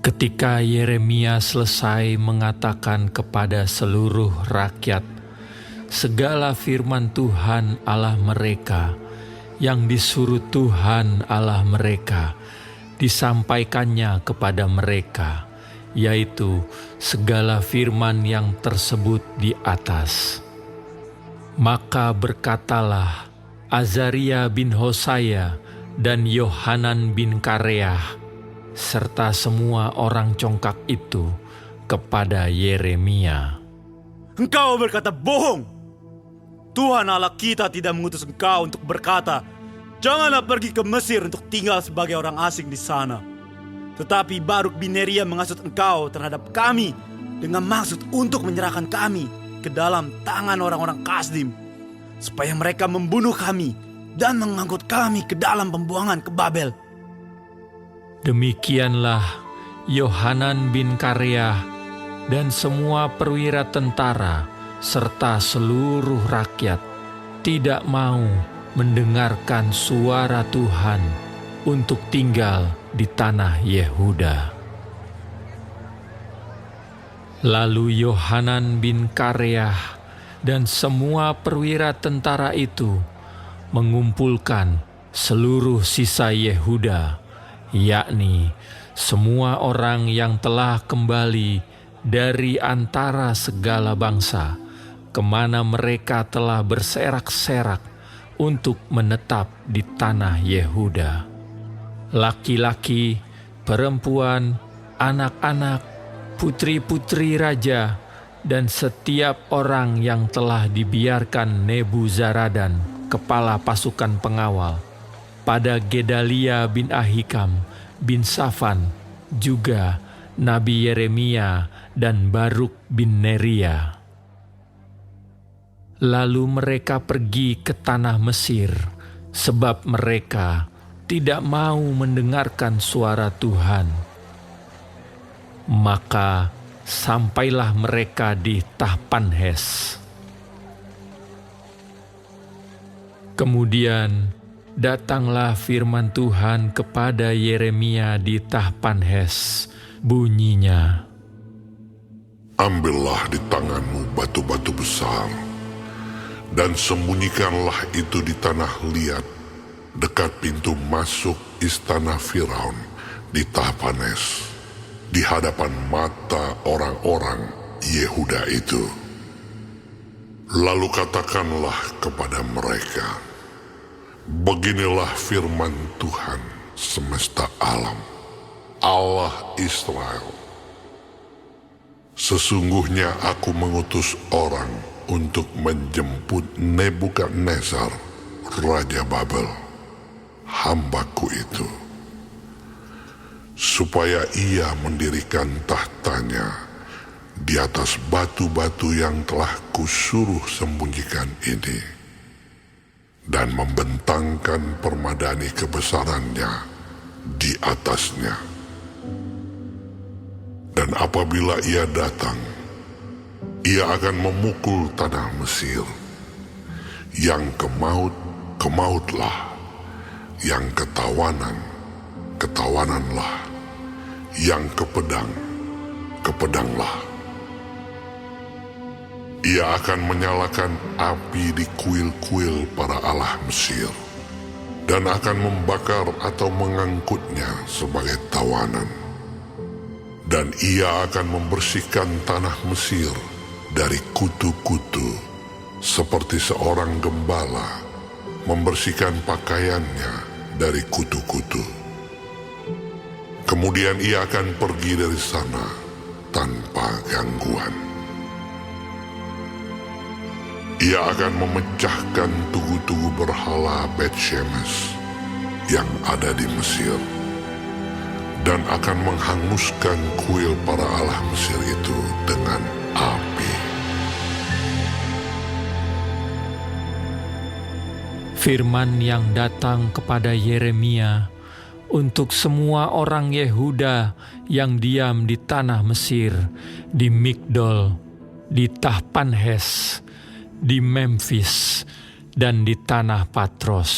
Ketika Yeremia selesai mengatakan kepada seluruh rakyat segala firman Tuhan Allah mereka yang disuruh Tuhan Allah mereka disampaikannya kepada mereka, yaitu segala firman yang tersebut di atas. Maka berkatalah Azaria bin Hosaya dan Yohanan bin Kareah serta semua orang congkak itu kepada Yeremia, "Engkau berkata bohong. Tuhan Allah kita tidak mengutus engkau untuk berkata, 'Janganlah pergi ke Mesir untuk tinggal sebagai orang asing di sana.' Tetapi Baruk bin Neria menghasut engkau terhadap kami dengan maksud untuk menyerahkan kami ke dalam tangan orang-orang Kasdim, supaya mereka membunuh kami dan mengangkut kami ke dalam pembuangan ke Babel." Demikianlah Yohanan bin Kareah dan semua perwira tentara serta seluruh rakyat tidak mau mendengarkan suara Tuhan untuk tinggal di tanah Yehuda. Lalu Yohanan bin Kareah dan semua perwira tentara itu mengumpulkan seluruh sisa Yehuda, yakni semua orang yang telah kembali dari antara segala bangsa, kemana mereka telah berserak-serak untuk menetap di tanah Yehuda. Laki-laki, perempuan, anak-anak, putri-putri raja, dan setiap orang yang telah dibiarkan Nebuzaradan, kepala pasukan pengawal, pada Gedalia bin Ahikam bin Safan, juga Nabi Yeremia dan Baruk bin Neria. Lalu mereka pergi ke tanah Mesir, sebab mereka tidak mau mendengarkan suara Tuhan. Maka sampailah mereka di Tahpanhes. Kemudian datanglah firman Tuhan kepada Yeremia di Tahpanhes, bunyinya, "Ambillah di tanganmu batu-batu besar, dan sembunyikanlah itu di tanah liat, dekat pintu masuk istana Firaun di Tahpanhes, di hadapan mata orang-orang Yehuda itu. Lalu katakanlah kepada mereka, beginilah firman Tuhan semesta alam, Allah Israel. Sesungguhnya aku mengutus orang untuk menjemput Nebukadnezar, Raja Babel, hambaku itu, supaya ia mendirikan tahtanya di atas batu-batu yang telah kusuruh sembunyikan ini, dan membentangkan permadani kebesarannya di atasnya. Dan apabila ia datang, ia akan memukul tanah Mesir. Yang kemaut, kemautlah. Yang ketawanan, ketawananlah. Yang kepedang, kepedanglah. Ia akan menyalakan api di kuil-kuil para allah Mesir, dan akan membakar atau mengangkutnya sebagai tawanan. Dan ia akan membersihkan tanah Mesir dari kutu-kutu, seperti seorang gembala membersihkan pakaiannya dari kutu-kutu. Kemudian ia akan pergi dari sana tanpa gangguan. Ia akan memecahkan tugu-tugu berhala Bet-Shemesh yang ada di Mesir, dan akan menghanguskan kuil para allah Mesir itu dengan api. Firman yang datang kepada Yeremia untuk semua orang Yehuda yang diam di tanah Mesir, di Migdol, di Tahpanhes, di Memfis, dan di tanah Patros.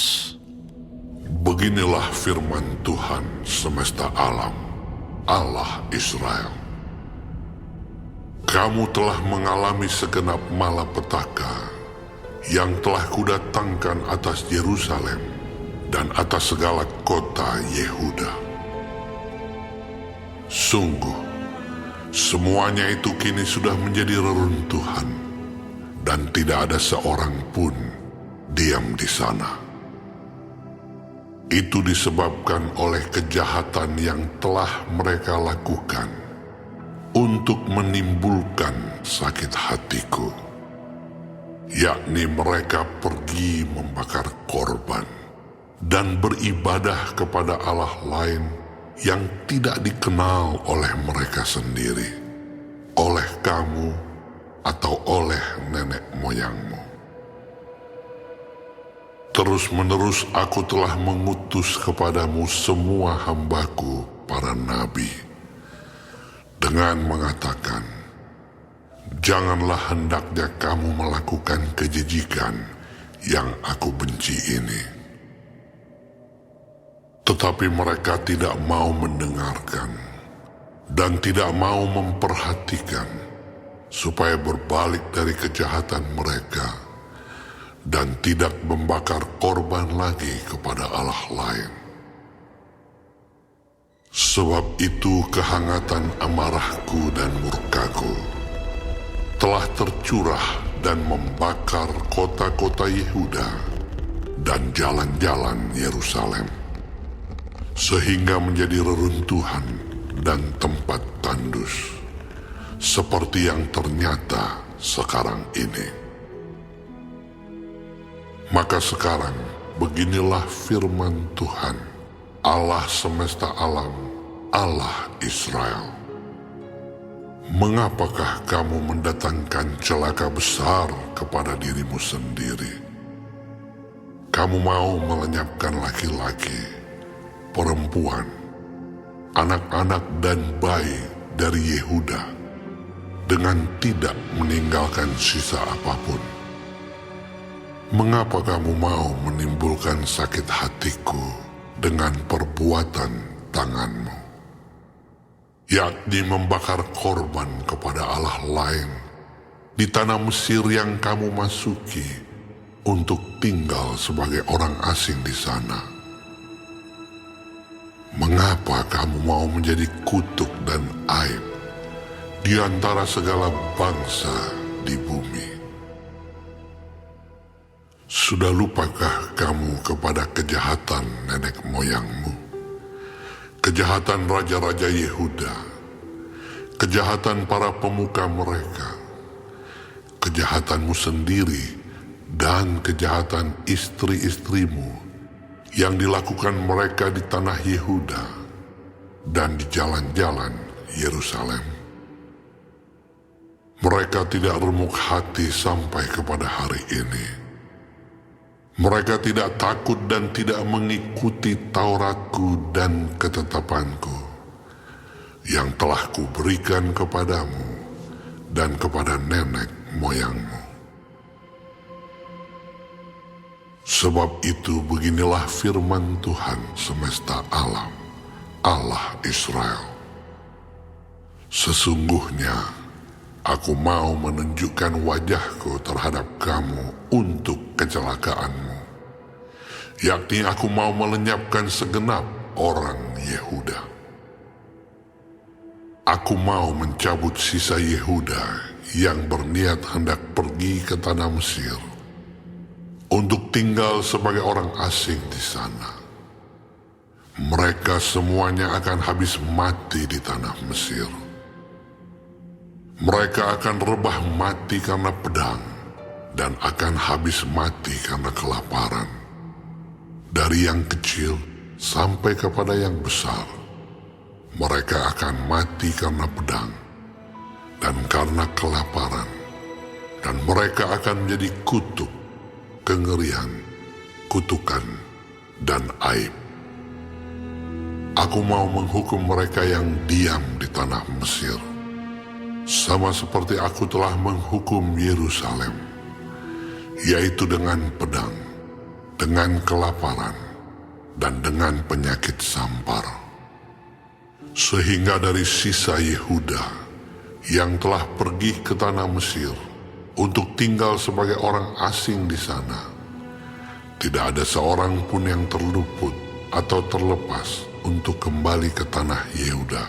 Beginilah firman Tuhan semesta alam, Allah Israel. Kamu telah mengalami segenap malapetaka yang telah kudatangkan atas Yerusalem dan atas segala kota Yehuda. Sungguh, semuanya itu kini sudah menjadi reruntuhan, dan tidak ada seorang pun diam di sana. Itu disebabkan oleh kejahatan yang telah mereka lakukan untuk menimbulkan sakit hatiku, yakni mereka pergi membakar korban dan beribadah kepada Allah lain yang tidak dikenal oleh mereka sendiri, oleh kamu atau oleh nenek moyangmu. Terus-menerus aku telah mengutus kepadamu semua hambaku para nabi dengan mengatakan, janganlah hendaknya kamu melakukan kejijikan yang aku benci ini. Tetapi mereka tidak mau mendengarkan dan tidak mau memperhatikan supaya berbalik dari kejahatan mereka dan tidak membakar korban lagi kepada Allah lain. Sebab itu kehangatan amarahku dan murkaku telah tercurah dan membakar kota-kota Yehuda dan jalan-jalan Yerusalem, sehingga menjadi reruntuhan dan tempat tandus, seperti yang ternyata sekarang ini. Maka sekarang beginilah firman Tuhan, Allah semesta alam, Allah Israel. Mengapakah kamu mendatangkan celaka besar kepada dirimu sendiri? Kamu mau melenyapkan laki-laki, perempuan, anak-anak dan bayi dari Yehuda dengan tidak meninggalkan sisa apapun. Mengapa kamu mau menimbulkan sakit hatiku dengan perbuatan tanganmu, yakni membakar korban kepada Allah lain di tanah Mesir yang kamu masuki untuk tinggal sebagai orang asing di sana? Mengapa kamu mau menjadi kutuk dan aib di antara segala bangsa di bumi? Sudah lupakah kamu kepada kejahatan nenek moyangmu, kejahatan raja-raja Yehuda, kejahatan para pemuka mereka, kejahatanmu sendiri, dan kejahatan istri-istrimu yang dilakukan mereka di tanah Yehuda dan di jalan-jalan Yerusalem? Mereka tidak remuk hati sampai kepada hari ini. Mereka tidak takut dan tidak mengikuti Tauratku dan ketetapanku yang telah kuberikan kepadamu dan kepada nenek moyangmu. Sebab itu beginilah firman Tuhan semesta alam, Allah Israel. Sesungguhnya aku mau menunjukkan wajahku terhadap kamu untuk kecelakaanmu, yakni aku mau melenyapkan segenap orang Yehuda. Aku mau mencabut sisa Yehuda yang berniat hendak pergi ke tanah Mesir untuk tinggal sebagai orang asing di sana. Mereka semuanya akan habis mati di tanah Mesir. Mereka akan rebah mati karena pedang dan akan habis mati karena kelaparan. Dari yang kecil sampai kepada yang besar, mereka akan mati karena pedang dan karena kelaparan, dan mereka akan menjadi kutuk, kengerian, kutukan, dan aib. Aku mau menghukum mereka yang diam di tanah Mesir, sama seperti aku telah menghukum Yerusalem, yaitu dengan pedang, dengan kelaparan, dan dengan penyakit sampar. Sehingga dari sisa Yehuda yang telah pergi ke tanah Mesir untuk tinggal sebagai orang asing di sana, tidak ada seorang pun yang terluput atau terlepas untuk kembali ke tanah Yehuda,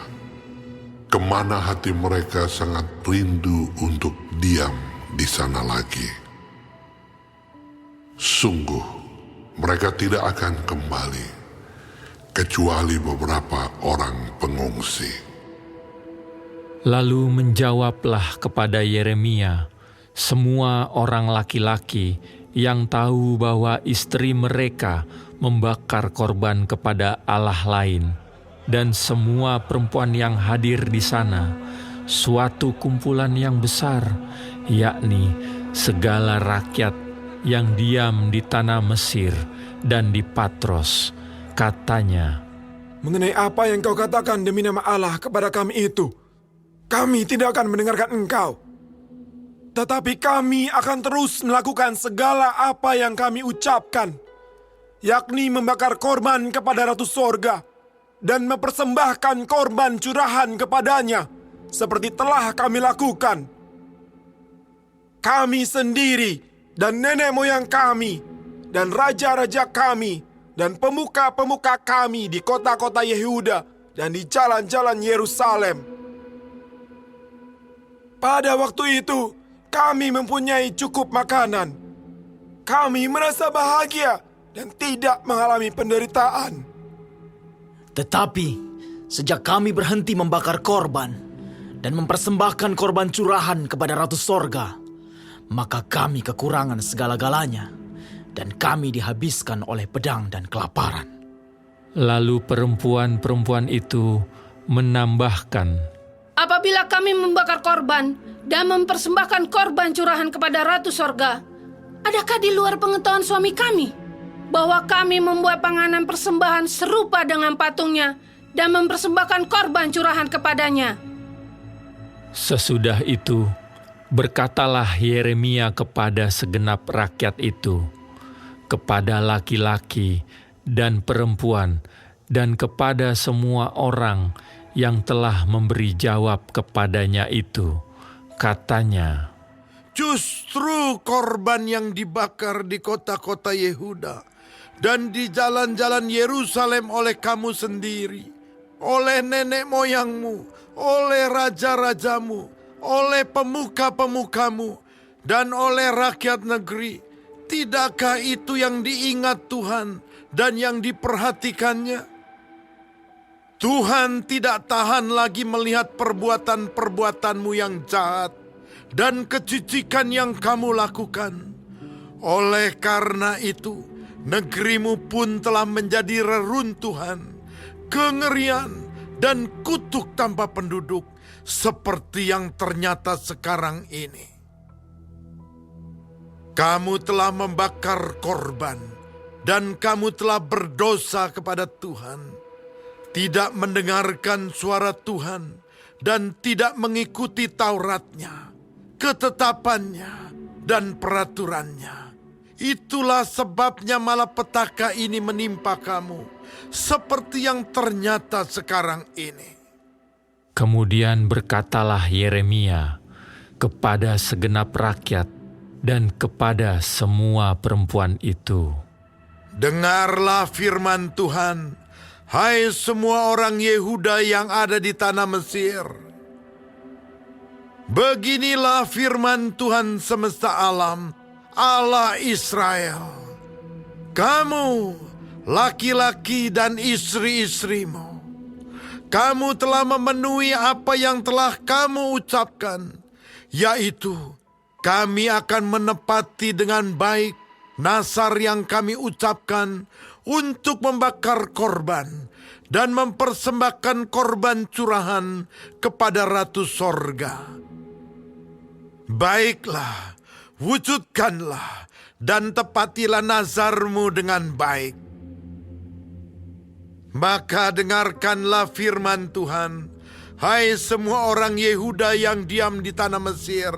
kemana hati mereka sangat rindu untuk diam di sana lagi. Sungguh, mereka tidak akan kembali, kecuali beberapa orang pengungsi. Lalu menjawablah kepada Yeremia semua orang laki-laki yang tahu bahwa istri mereka membakar korban kepada Allah lain, dan semua perempuan yang hadir di sana, suatu kumpulan yang besar, yakni segala rakyat yang diam di tanah Mesir dan di Patros. Katanya, "Mengenai apa yang kau katakan demi nama Allah kepada kami itu, kami tidak akan mendengarkan engkau. Tetapi kami akan terus melakukan segala apa yang kami ucapkan, yakni membakar korban kepada Ratu Sorga dan mempersembahkan korban curahan kepadanya, seperti telah kami lakukan. Kami sendiri dan nenek moyang kami dan raja-raja kami dan pemuka-pemuka kami di kota-kota Yehuda dan di jalan-jalan Yerusalem. Pada waktu itu, kami mempunyai cukup makanan. Kami merasa bahagia dan tidak mengalami penderitaan. Tetapi, sejak kami berhenti membakar korban dan mempersembahkan korban curahan kepada Ratu Sorga, maka kami kekurangan segala-galanya, dan kami dihabiskan oleh pedang dan kelaparan." lalu perempuan-perempuan itu menambahkan, Apabila kami membakar korban dan mempersembahkan korban curahan kepada Ratu Sorga, adakah di luar pengetahuan suami kami bahwa kami membuat panganan persembahan serupa dengan patungnya dan mempersembahkan korban curahan kepadanya? Sesudah itu, berkatalah Yeremia kepada segenap rakyat itu, kepada laki-laki dan perempuan, dan kepada semua orang yang telah memberi jawab kepadanya itu. Katanya, Justru korban yang dibakar di kota-kota Yehuda dan di jalan-jalan Yerusalem oleh kamu sendiri, oleh nenek moyangmu, oleh raja-rajamu, oleh pemuka-pemukamu, dan oleh rakyat negeri, tidakkah itu yang diingat Tuhan dan yang diperhatikannya? Tuhan tidak tahan lagi melihat perbuatan-perbuatanmu yang jahat dan kejijikan yang kamu lakukan. Oleh karena itu, negerimu pun telah menjadi reruntuhan, kengerian, dan kutuk tanpa penduduk, seperti yang ternyata sekarang ini. Kamu telah membakar korban, dan kamu telah berdosa kepada Tuhan, tidak mendengarkan suara Tuhan, dan tidak mengikuti Tauratnya, ketetapannya, dan peraturannya. Itulah sebabnya malapetaka ini menimpa kamu, seperti yang ternyata sekarang ini. kemudian berkatalah Yeremia kepada segenap rakyat dan kepada semua perempuan itu, Dengarlah firman Tuhan, hai semua orang Yehuda yang ada di tanah Mesir. Beginilah firman Tuhan semesta alam, Allah Israel. Kamu, laki-laki dan istri-istrimu, kamu telah memenuhi apa yang telah kamu ucapkan, yaitu kami akan menepati dengan baik nazar yang kami ucapkan untuk membakar korban dan mempersembahkan korban curahan kepada Ratu Sorga. Baiklah, wujudkanlah dan tepatilah nazarmu dengan baik. Maka dengarkanlah firman Tuhan, hai semua orang Yehuda yang diam di tanah Mesir.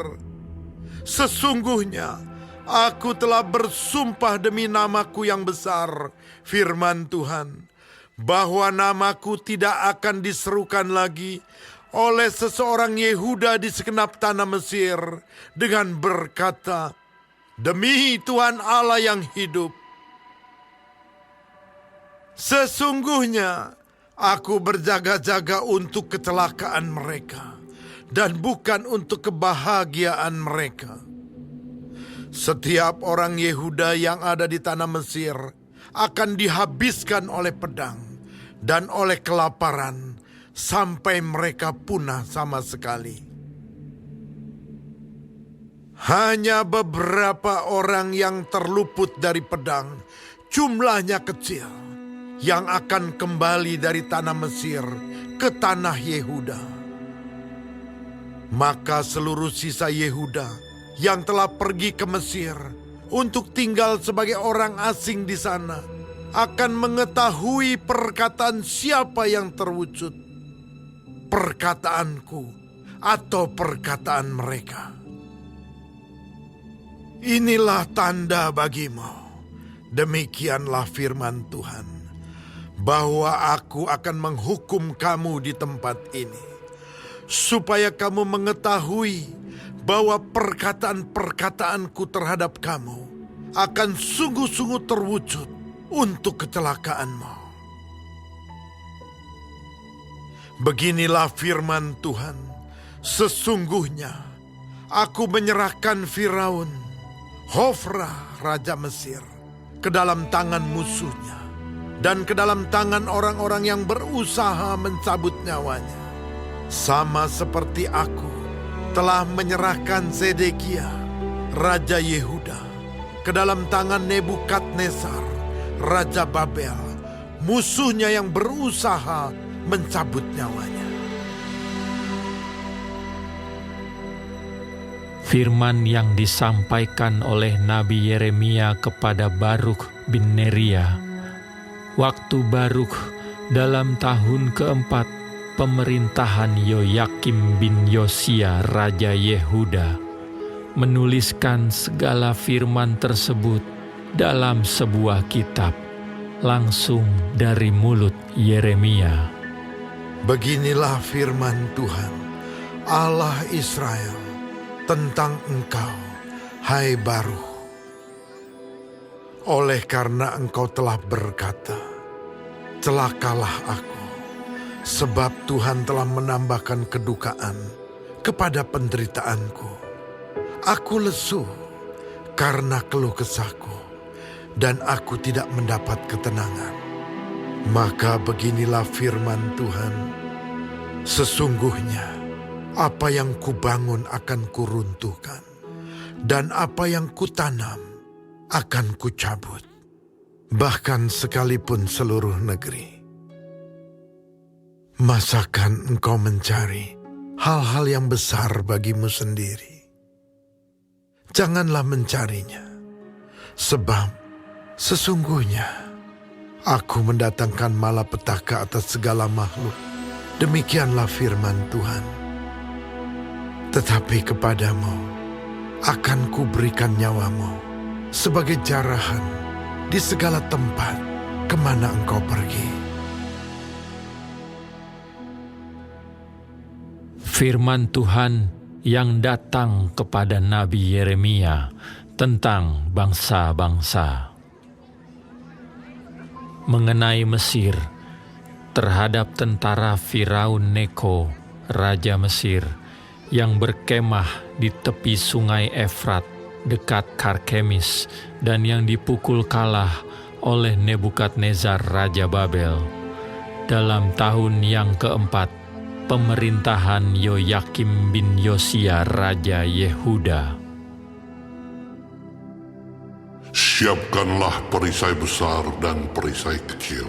Sesungguhnya aku telah bersumpah demi namaku yang besar, firman Tuhan, bahwa namaku tidak akan diserukan lagi oleh seseorang Yehuda di segenap tanah Mesir dengan berkata, demi Tuhan Allah yang hidup, sesungguhnya aku berjaga-jaga untuk kecelakaan mereka dan bukan untuk kebahagiaan mereka. Setiap orang Yehuda yang ada di tanah Mesir akan dihabiskan oleh pedang dan oleh kelaparan sampai mereka punah sama sekali. Hanya beberapa orang yang terluput dari pedang, jumlahnya kecil, yang akan kembali dari tanah Mesir ke tanah Yehuda. Maka seluruh sisa Yehuda yang telah pergi ke Mesir untuk tinggal sebagai orang asing di sana akan mengetahui perkataan siapa yang terwujud, perkataanku atau perkataan mereka. Inilah tanda bagimu, demikianlah firman Tuhan, bahwa aku akan menghukum kamu di tempat ini, supaya kamu mengetahui bahwa perkataan-perkataanku terhadap kamu akan sungguh-sungguh terwujud untuk kecelakaanmu. Beginilah firman Tuhan, sesungguhnya aku menyerahkan Firaun, Hofra, raja Mesir, ke dalam tangan musuhnya dan ke dalam tangan orang-orang yang berusaha mencabut nyawanya. Sama seperti aku telah menyerahkan Zedekia, raja Yehuda, ke dalam tangan Nebukadnezar, raja Babel, musuhnya yang berusaha mencabut nyawanya. Firman yang disampaikan oleh Nabi Yeremia kepada Baruk bin Neria, waktu Baruk dalam tahun keempat pemerintahan Yoyakim bin Yosia Raja Yehuda, menuliskan segala firman tersebut dalam sebuah kitab, langsung dari mulut Yeremia. Beginilah firman Tuhan, Allah Israel, tentang engkau, hai Baruk. Oleh karena engkau telah berkata, celakalah aku, sebab Tuhan telah menambahkan kedukaan kepada penderitaanku. Aku lesu karena keluh kesahku, dan aku tidak mendapat ketenangan. Maka beginilah firman Tuhan, sesungguhnya apa yang kubangun akan kuruntuhkan, dan apa yang kutanam akan kucabut, bahkan sekalipun seluruh negeri. Masakan engkau mencari hal-hal yang besar bagimu sendiri? Janganlah mencarinya, sebab sesungguhnya aku mendatangkan malapetaka atas segala makhluk. Demikianlah firman Tuhan. Tetapi kepadamu akan kuberikan nyawamu sebagai jarahan di segala tempat kemana engkau pergi. Firman Tuhan yang datang kepada Nabi Yeremia tentang bangsa-bangsa. Mengenai Mesir, terhadap tentara Firaun Neko, raja Mesir, yang berkemah di tepi sungai Efrat dekat Karkemis, dan yang dipukul kalah oleh Nebukadnezar raja Babel dalam tahun yang keempat pemerintahan Yoyakim bin Yosia raja Yehuda. Siapkanlah perisai besar dan perisai kecil,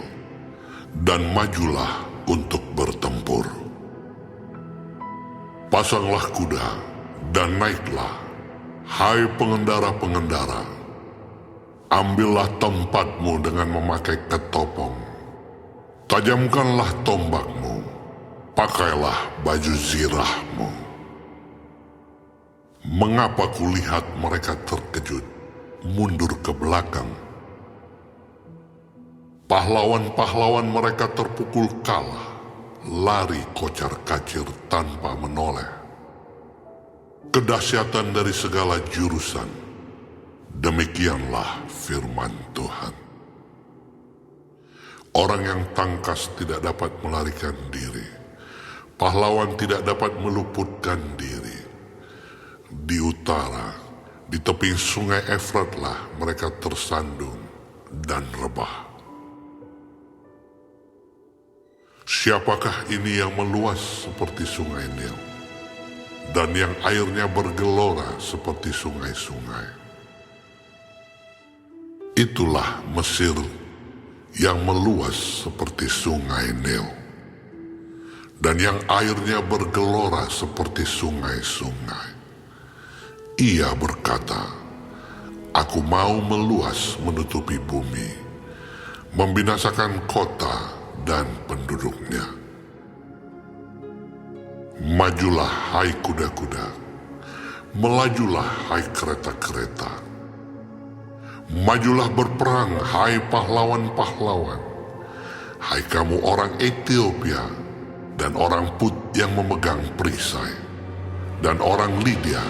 dan majulah untuk bertempur. Pasanglah kuda dan naiklah, hai pengendara-pengendara. Ambillah tempatmu dengan memakai ketopong. Tajamkanlah tombakmu, pakailah baju zirahmu. Mengapa kulihat mereka terkejut, mundur ke belakang? Pahlawan-pahlawan mereka terpukul kalah, lari kocar-kacir tanpa menoleh. Kedahsyatan dari segala jurusan, demikianlah firman Tuhan. Orang yang tangkas tidak dapat melarikan diri, pahlawan tidak dapat meluputkan diri. Di utara, di tepi sungai Efratlah mereka tersandung dan rebah. Siapakah ini yang meluas seperti sungai Nil, dan yang airnya bergelora seperti sungai-sungai? Itulah Mesir yang meluas seperti sungai Nil, dan yang airnya bergelora seperti sungai-sungai. Ia berkata, "Aku mau meluas menutupi bumi, membinasakan kota dan penduduknya." Majulah hai kuda-kuda, melajulah hai kereta-kereta. Majulah berperang hai pahlawan-pahlawan, hai kamu orang Ethiopia dan orang Put yang memegang perisai, dan orang Lydia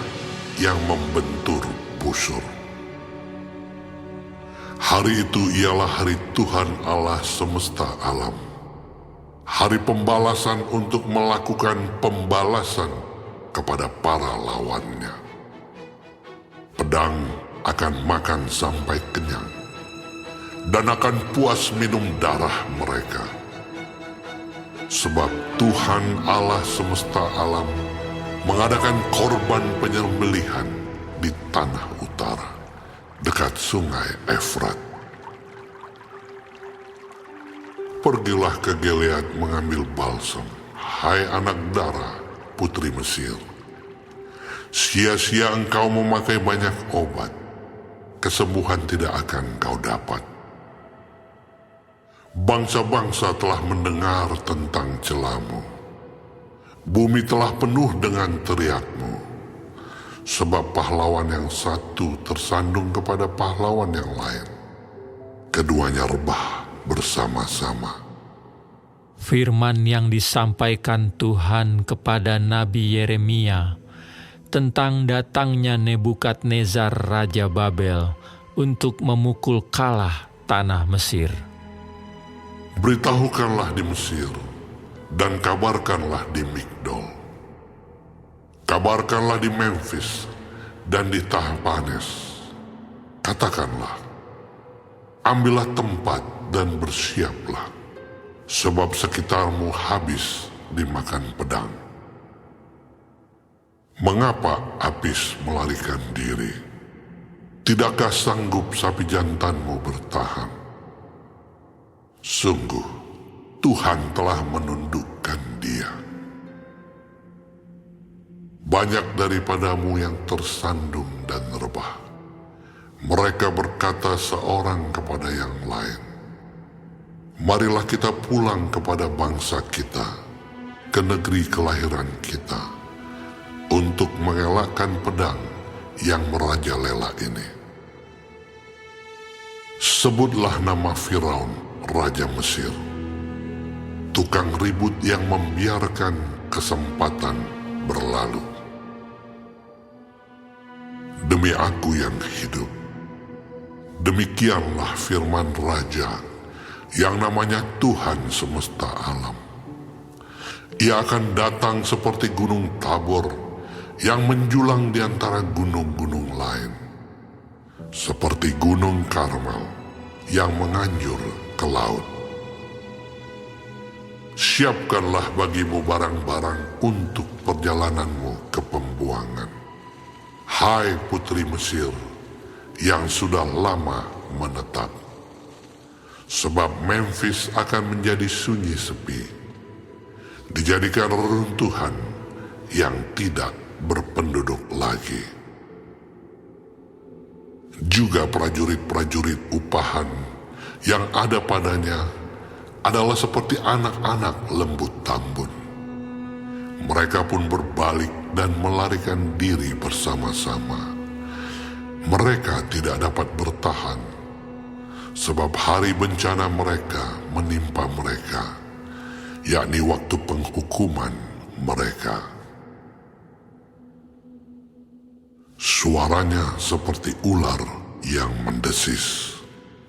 yang membentur busur. Hari itu ialah hari Tuhan Allah semesta alam, hari pembalasan untuk melakukan pembalasan kepada para lawannya. Pedang akan makan sampai kenyang, dan akan puas minum darah mereka. Sebab Tuhan Allah semesta alam mengadakan korban penyembelihan di tanah utara, dekat sungai Efrat. Pergilah ke Gilead mengambil balsam, hai anak Dara, putri Mesir. Sia-sia engkau memakai banyak obat, kesembuhan tidak akan kau dapat. Bangsa-bangsa telah mendengar tentang celamu. Bumi telah penuh dengan teriakmu, sebab pahlawan yang satu tersandung kepada pahlawan yang lain. Keduanya rebah bersama-sama. Firman yang disampaikan Tuhan kepada Nabi Yeremia tentang datangnya Nebukadnezar Raja Babel untuk memukul kalah tanah Mesir. Beritahukanlah di Mesir, dan kabarkanlah di Migdol. Kabarkanlah di Memphis dan di Tahpanes. Katakanlah, ambillah tempat dan bersiaplah, sebab sekitarmu habis dimakan pedang. Mengapa Apis melarikan diri? Tidakkah sanggup sapi jantanmu bertahan? Sungguh, Tuhan telah menundukkan dia. Banyak daripadamu yang tersandung dan rebah. Mereka berkata seorang kepada yang lain, "Marilah kita pulang kepada bangsa kita, ke negeri kelahiran kita, untuk mengelakkan pedang yang merajalela ini." Sebutlah nama Firaun, Raja Mesir, tukang ribut yang membiarkan kesempatan berlalu. Demi aku yang hidup, demikianlah firman Raja yang namanya Tuhan semesta alam. Ia akan datang seperti gunung Tabor yang menjulang di antara gunung-gunung lain, seperti gunung Karmel yang menganjur ke laut. Siapkanlah bagimu barang-barang untuk perjalananmu ke pembuangan, hai putri Mesir yang sudah lama menetap. Sebab Memphis akan menjadi sunyi sepi, dijadikan reruntuhan yang tidak berpenduduk lagi. Juga prajurit-prajurit upahan yang ada padanya adalah seperti anak-anak lembut tambun. Mereka pun berbalik dan melarikan diri bersama-sama. Mereka tidak dapat bertahan, sebab hari bencana mereka menimpa mereka, yakni waktu penghukuman mereka. Suaranya seperti ular yang mendesis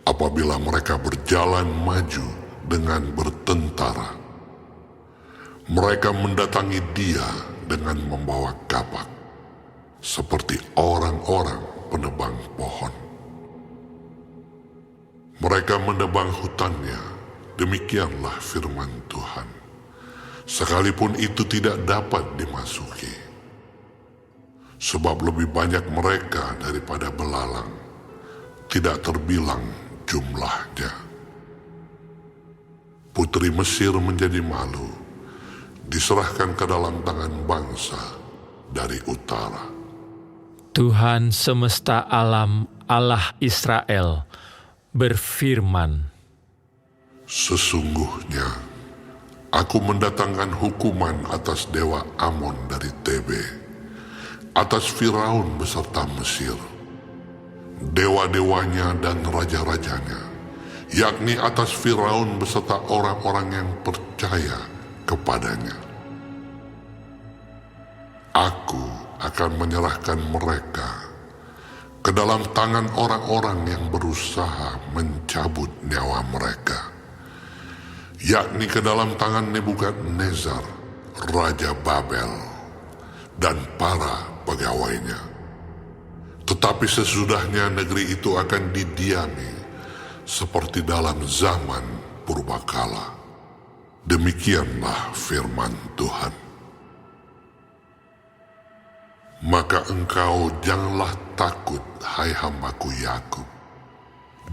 apabila mereka berjalan maju dengan bertentara. Mereka mendatangi dia dengan membawa kapak, seperti orang-orang penebang pohon. Mereka menebang hutannya, demikianlah firman Tuhan. Sekalipun itu tidak dapat dimasuki, sebab lebih banyak mereka daripada belalang, tidak terbilang jumlahnya. Putri Mesir menjadi malu, diserahkan ke dalam tangan bangsa dari utara. Tuhan semesta alam, Allah Israel, berfirman, Sesungguhnya aku mendatangkan hukuman atas dewa Amon dari Tebe, atas Firaun beserta Mesir, dewa-dewanya dan raja-rajanya, yakni atas Firaun beserta orang-orang yang percaya kepadanya. Aku akan menyerahkan mereka ke dalam tangan orang-orang yang berusaha mencabut nyawa mereka, yakni ke dalam tangan Nebukadnezar, Raja Babel, dan para pegawainya. Tetapi sesudahnya negeri itu akan didiami seperti dalam zaman purbakala. Demikianlah firman Tuhan. Maka engkau janganlah takut, hai hambaku Yakub.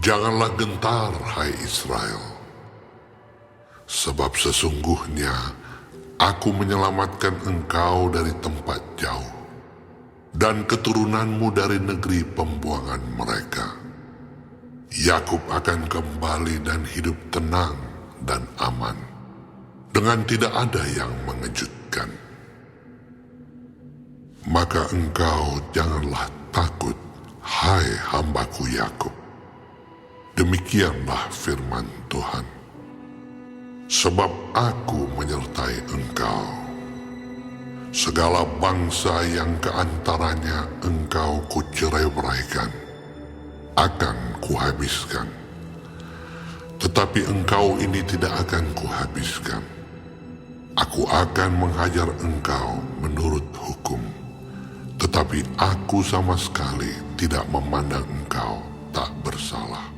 Janganlah gentar, hai Israel. Sebab sesungguhnya aku menyelamatkan engkau dari tempat jauh, dan keturunanmu dari negeri pembuangan mereka. Yakub akan kembali dan hidup tenang dan aman, dengan tidak ada yang mengejutkan. Maka engkau janganlah takut, hai hambaku Yakub. Demikianlah firman Tuhan. Sebab aku menyertai engkau. Segala bangsa yang keantaranya engkau kucerai-beraikan, akan kuhabiskan. Tetapi engkau ini tidak akan kuhabiskan. Aku akan menghajar engkau menurut hukum, tetapi aku sama sekali tidak memandang engkau tak bersalah.